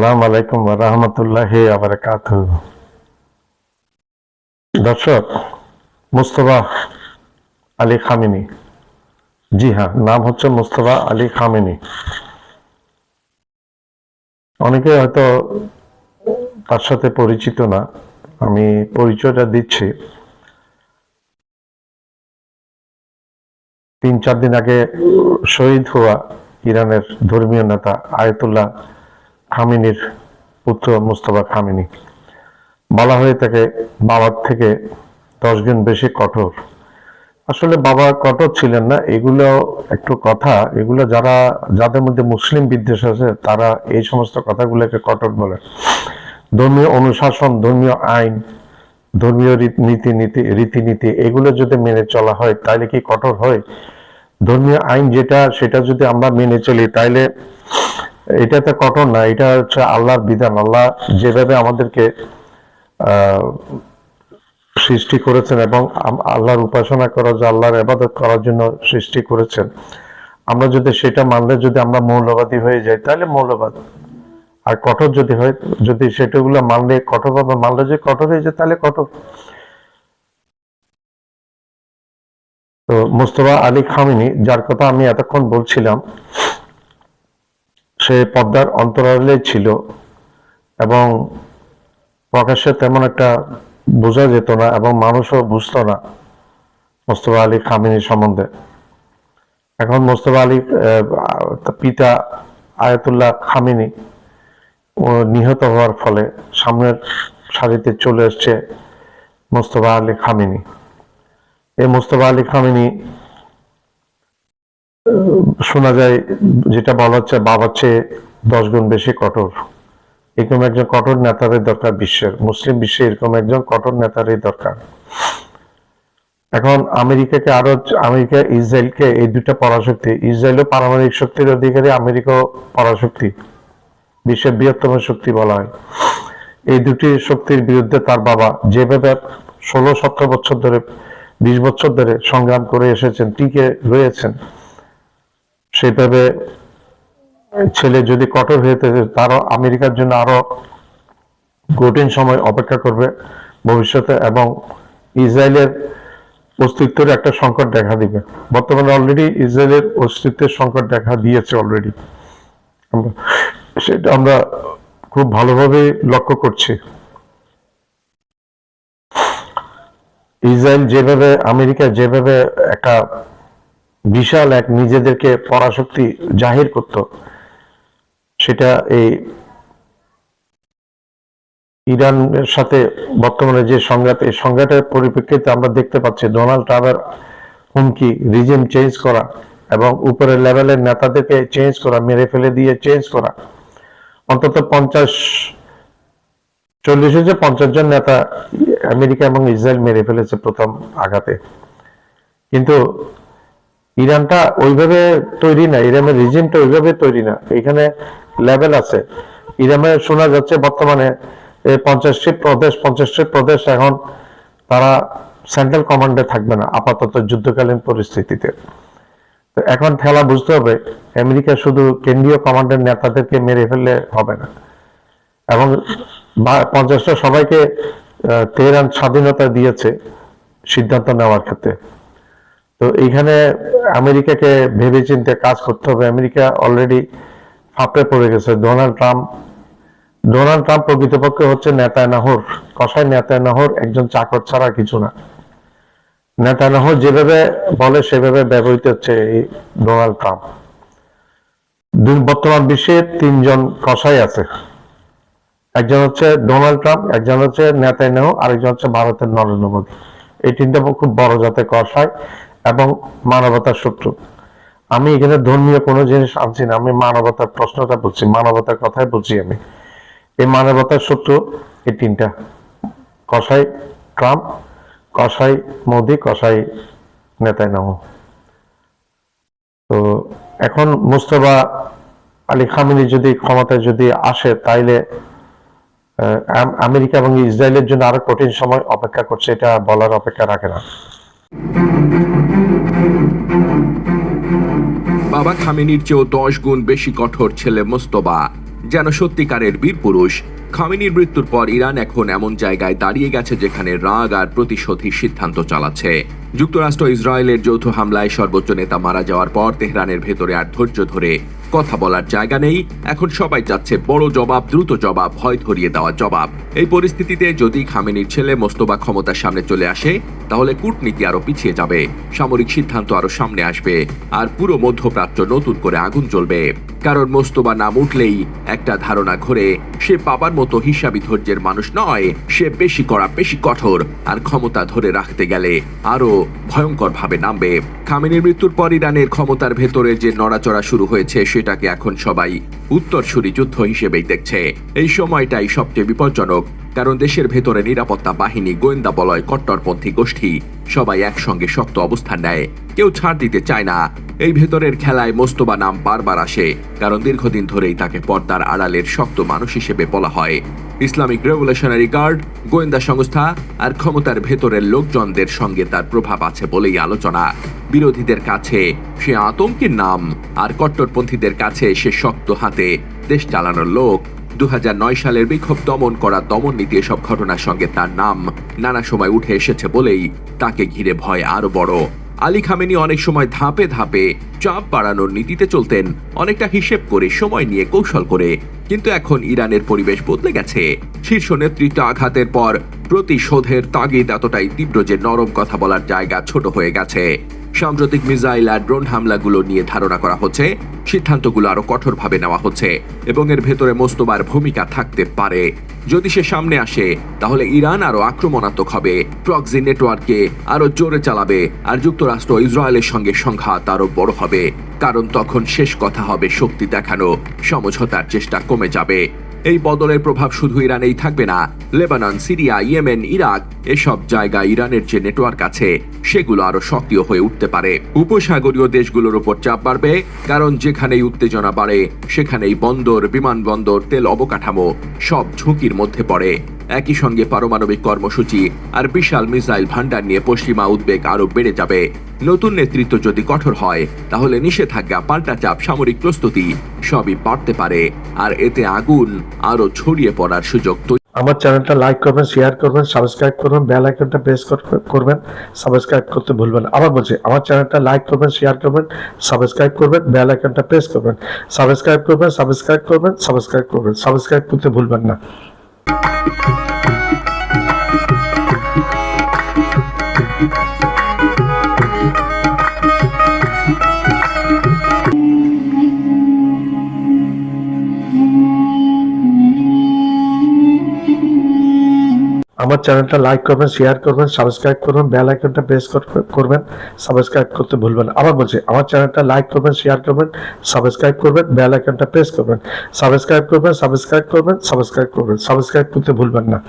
আসসালামু আলাইকুম ওয়া রাহমাতুল্লাহি ওয়া বারাকাতুহু। দর্শক, মুস্তফা আলী খামেনি, জি হ্যাঁ, নাম হচ্ছে মুস্তফা আলী খামেনি। অনেকে হয়তো তার সাথে পরিচিত না, আমি পরিচয়টা দিচ্ছি। 3-4 দিন আগে শহীদ হওয়া ইরানের ধর্মীয় নেতা আয়াতুল্লাহ খামেনির পুত্র মুস্তফা খামেনি, বলা হয়ে থাকে বাবার থেকে 10 গুণ বেশি কঠোর। আসলে বাবা কঠোর ছিলেন না, এগুলো একটু কথা, এগুলো যাদের মধ্যে মুসলিম বিদ্বেষ আছে তারা এই সমস্ত কথাগুলোকে কঠোর বলে। ধর্মীয় অনুশাসন, ধর্মীয় আইন, ধর্মীয় রীতিনীতি এগুলো যদি মেনে চলা হয় তাহলে কি কঠোর হয়? ধর্মীয় আইন সেটা যদি আমরা মেনে চলি তাহলে এটা তো কঠোর না, এটা হচ্ছে আল্লাহর বিধান। আল্লাহ যেভাবে আমাদেরকে সৃষ্টি করেছেন এবং আল্লাহর উপাসনা করা, যে আল্লাহর ইবাদত করার জন্য সৃষ্টি করেছেন, আমরা যদি সেটা মানলে যদি আমরা মৌলবাদী হয়ে যাই তাহলে মৌলবাদ। আর কঠোর যদি হয়, যদি সেটাগুলো মানলে কঠোরভাবে মানলে যে কঠোর হয়ে যায় তাহলে কঠোর। তো মুস্তফা আলী খামেনি, যার কথা আমি এতক্ষণ বলছিলাম, সে পর্দার অন্তরালে ছিল এবং প্রকাশ্যে তেমন একটা বোঝা যেত না এবং মানুষও বুঝতো না মুস্তফা আলী খামেনি সম্বন্ধে। এখন মুস্তফা আলী পিতা আয়াতুল্লাহ খামেনি নিহত হওয়ার ফলে সামনের সারিতে চলে এসছে মুস্তফা আলী খামেনি। এই মুস্তফা আলী খামেনি, শোনা যায় যেটা বলা হচ্ছে বাবার চেয়ে 10 গুণ বেশি কঠোর। এরকম একজন কঠোর নেতারই দরকার বিশ্বের, মুসলিম বিশ্বে এরকম একজন কঠোর নেতারই দরকার। এখন আমেরিকা ইসরায়েলকে, এই দুটা পরাশক্তি, ইসরায়েলও পারমাণবিক শক্তির অধিকারী, আমেরিকাও পরাশক্তি, বিশ্বের বৃহত্তম শক্তি বলা হয়। এই দুটি শক্তির বিরুদ্ধে তার বাবা যেভাবে 16-17 বছর ধরে, 20 বছর ধরে সংগ্রাম করে এসেছেন, টিকে রয়েছেন, সেভাবে ছেলে যদি কঠোর হয়ে থাকে তারও আমেরিকার জন্য আরো কঠিন সময় অপেক্ষা করবে ভবিষ্যতে এবং ইসরায়েলের অস্তিত্বের একটা সংকট দেখা দিবে। বর্তমানে অলরেডি ইসরায়েলের অস্তিত্বের সংকট দেখা দিয়েছে অলরেডি, সেটা আমরা খুব ভালোভাবে লক্ষ্য করছি। ইসরায়েল যেভাবে, আমেরিকা যেভাবে একটা বিশাল এক নিজেদেরকে পরাশক্তি জাহির করত, সেটা এই ইরানের সাথে বর্তমানে যে সংঘাত, এই সংঘাতের পরিপ্রেক্ষিতে আমরা দেখতে পাচ্ছি ডোনাল্ড ট্রাম্পের হুমকি, রিজিম চেঞ্জ করা এবং উপরের লেভেলের নেতাদেরকে চেঞ্জ করা, মেরে ফেলে দিয়ে চেঞ্জ করা। অন্তত 50 জন নেতা আমেরিকা এবং ইসরায়েল মেরে ফেলেছে প্রথম আঘাতে। কিন্তু ইরানটা ওইভাবে তৈরি না, ইরানের রিজিমটা ওইভাবে তৈরি না, এখানে লেভেল আছে। ইরানে শোনা যাচ্ছে বর্তমানে 50টি প্রদেশ এখন তারা সেন্ট্রাল কমান্ডে থাকবে না আপাতত যুদ্ধকালীন পরিস্থিতিতে। তো এখন খেলা বুঝতে হবে, আমেরিকা শুধু কেন্দ্রীয় কমান্ডের নেতাদেরকে মেরে ফেললে হবে না এবং 50টা সবাইকে তেহরান স্বাধীনতা দিয়েছে সিদ্ধান্ত নেওয়ার ক্ষেত্রে। তো এইখানে আমেরিকাকে ভেবেচিন্তে কাজ করতে হবে। আমেরিকা অলরেডি ফাঁপড়ে পড়ে গেছে। ডোনাল্ড ট্রাম্প প্রকৃতপক্ষে হচ্ছে নেতানিয়াহুর কসাই। নেতানিয়াহুর একজন চাকর ছাড়া কিছু না। নেতানিয়াহু যেভাবে বলে সেভাবে ব্যবহৃত হচ্ছে এই ডোনাল্ড ট্রাম্প। বর্তমান বিশ্বে 3 জন কসাই আছে, একজন হচ্ছে ডোনাল্ড ট্রাম্প, একজন হচ্ছে নেতানিয়াহু, আরেকজন হচ্ছে ভারতের নরেন্দ্র মোদী। এই 3টা খুব বড় জাতের কসাই এবং মানবতার শত্রু। আমি এখানে ধর্মীয় কোনো জিনিস আনছি না, আমি মানবতার প্রশ্নটা বলছি, মানবতার কথাই বলছি আমি। এই মানবতার শত্রু এই 3টা, কসাই ট্রাম্প, কসাই মোদী, কসাই নেতানিয়াহু। তো এখন মুস্তফা আলী খামেনি যদি ক্ষমতায় যদি আসে তাইলে আমেরিকা এবং ইসরায়েলের জন্য আরো কঠিন সময় অপেক্ষা করছে, এটা বলার অপেক্ষা রাখে না। বাবা খামেনির চেয়েও 10 গুণ বেশি কঠোর ছেলে মোস্তফা। যেন সত্যিকারের বীর পুরুষ। খামেনির মৃত্যুর পর ইরান এখন এমন জায়গায় দাঁড়িয়ে গেছে যেখানে রাগ আর প্রতিশোধী সিদ্ধান্ত চালাচ্ছে। যুক্তরাষ্ট্র ইসরায়েলের যৌথ হামলায় সর্বোচ্চ নেতা মারা যাওয়ার পর তেহরানের ভেতরে আর ধৈর্য ধরে কথা বলার জায়গা নেই। এখন সবাই চাচ্ছে বড় জবাব, দ্রুত জবাব, ভয় ধরিয়ে দেওয়া জবাব। এই পরিস্থিতিতে যদি খামেনির ছেলে মোস্তফা ক্ষমতার সামনে চলে আসে, তাহলে কূটনীতি আরো পিছিয়ে যাবে, সামরিক সিদ্ধান্ত আরো সামনে আসবে, আর পুরো মধ্যপ্রাচ্য নতুন করে আগুন জ্বলবে। কারণ মোস্তফা নাম উঠলেই একটা ধারণা ঘোরে, সে বাবার মতো হিসাবি ধৈর্যের মানুষ নয়, সে বেশি কড়া, বেশি কঠোর, আর ক্ষমতা ধরে রাখতে গেলে আরো ভয়ঙ্কর ভাবে নামবে। খামেনির মৃত্যুর পর ইরানের ক্ষমতার ভেতরে যে নড়াচড়া শুরু হয়েছে সেটাকে এখন সবাই উত্তরসূরি যুদ্ধ হিসেবেই দেখছে। এই সময়টাই সবচেয়ে বিপজ্জনক, কারণ দেশের ভেতরে নিরাপত্তা বাহিনী, গোয়েন্দা বলয়, কট্টরপন্থী গোষ্ঠী সবাই একসঙ্গে শক্ত অবস্থান নেয়, কেউ ছাড় দিতে চায় না। এই ভেতরের খেলায় মোস্তফা নাম বারবার আসে, কারণ দীর্ঘদিন ধরেই তাকে পর্দার আড়ালের শক্ত মানুষ হিসেবে বলা হয়। ইসলামিক রেভলিউশনারি গার্ড, গোয়েন্দা সংস্থা আর ক্ষমতার ভেতরের লোকজনদের সঙ্গে তার প্রভাব আছে বলেই আলোচনা। বিরোধীদের কাছে সে আতঙ্কের নাম, আর কট্টরপন্থীদের কাছে সে শক্ত হাতে দেশ চালানোর লোক। 2009 সালের বিক্ষোভ দমন করা দমন নীতি, এসব ঘটনার সঙ্গে তার নাম নানা সময় উঠে এসেছে বলেই তাকে ঘিরে ভয় আরো বড়। আলী খামেনি অনেক সময় ধাপে ধাপে চাপ বাড়ানোর নীতিতে চলতেন, অনেকটা হিসেব করে, সময় নিয়ে, কৌশল করে। কিন্তু এখন ইরানের পরিবেশ বদলে গেছে। শীর্ষ নেতৃত্ব আঘাতের পর প্রতিশোধের তাগিদ এতটাই তীব্র যে নরম কথা বলার জায়গা ছোট হয়ে গেছে। সাম্প্রতিক মিসাইল আর ড্রোন হামলাগুলো নিয়ে ধারণা করা হচ্ছে, সিদ্ধান্তগুলো আরো কঠোরভাবে নেওয়া হচ্ছে, এবং এর ভেতরে মোস্তফার ভূমিকা থাকতে পারে। যদি সে সামনে আসে, তাহলে ইরান আরো আক্রমণাত্মক হবে, প্রক্সি নেটওয়ার্ককে আরো জোরে চালাবে, আর যুক্তরাষ্ট্র ইসরায়েলের সঙ্গে সংঘাত আরো বড় হবে। কারণ তখন শেষ কথা হবে শক্তি দেখানো, সমঝোতার চেষ্টা কমে যাবে। এই বদলের প্রভাব শুধু ইরানেই থাকবে না, লেবানন, সিরিয়া, ইয়েমেন, ইরাক, এসব জায়গায় ইরানের যে নেটওয়ার্ক আছে সেগুলো আরো সক্রিয় হয়ে উঠতে পারে। উপসাগরীয় দেশগুলোর উপর চাপ বাড়বে, কারণ যেখানেই উত্তেজনা বাড়ে সেখানেই বন্দর, বিমানবন্দর, তেল অবকাঠামো সব ঝুঁকির মধ্যে পড়ে। একই সঙ্গে পারমাণবিক কর্মসূচি আর বিশাল মিসাইল ভান্ডার নিয়ে পশ্চিমা উদ্বেগ আরো বেড়ে যাবে। নতুন নেতৃত্ব যদি কঠোর হয়, তাহলে নিষেধাজ্ঞা, পাল্টা চাপ, সামরিক প্রস্তুতি সবই বাড়তে পারে, আর এতে আগুন আরো ছড়িয়ে পড়ার সুযোগ। আমার চ্যানেলটা লাইক করবেন, শেয়ার করবেন, সাবস্ক্রাইব করবেন, বেল আইকনটা প্রেস করবেন, সাবস্ক্রাইব করতে ভুলবেন না। আবার বলছি, আমার চ্যানেলটা লাইক করবেন, শেয়ার করবেন, সাবস্ক্রাইব করবেন, বেল আইকনটা প্রেস করবেন, সাবস্ক্রাইব করবেন, সাবস্ক্রাইব করবেন, সাবস্ক্রাইব করতে ভুলবেন না। আমার চ্যানেলটা লাইক করবেন, শেয়ার করবেন, সাবস্ক্রাইব করবেন, বেল আইকনটা প্রেস করবেন, সাবস্ক্রাইব করতে ভুলবেন না। আবার বলছি, আমার চ্যানেলটা লাইক করবেন, শেয়ার করবেন, সাবস্ক্রাইব করবেন, বেল আইকনটা প্রেস করবেন, সাবস্ক্রাইব করতে ভুলবেন না।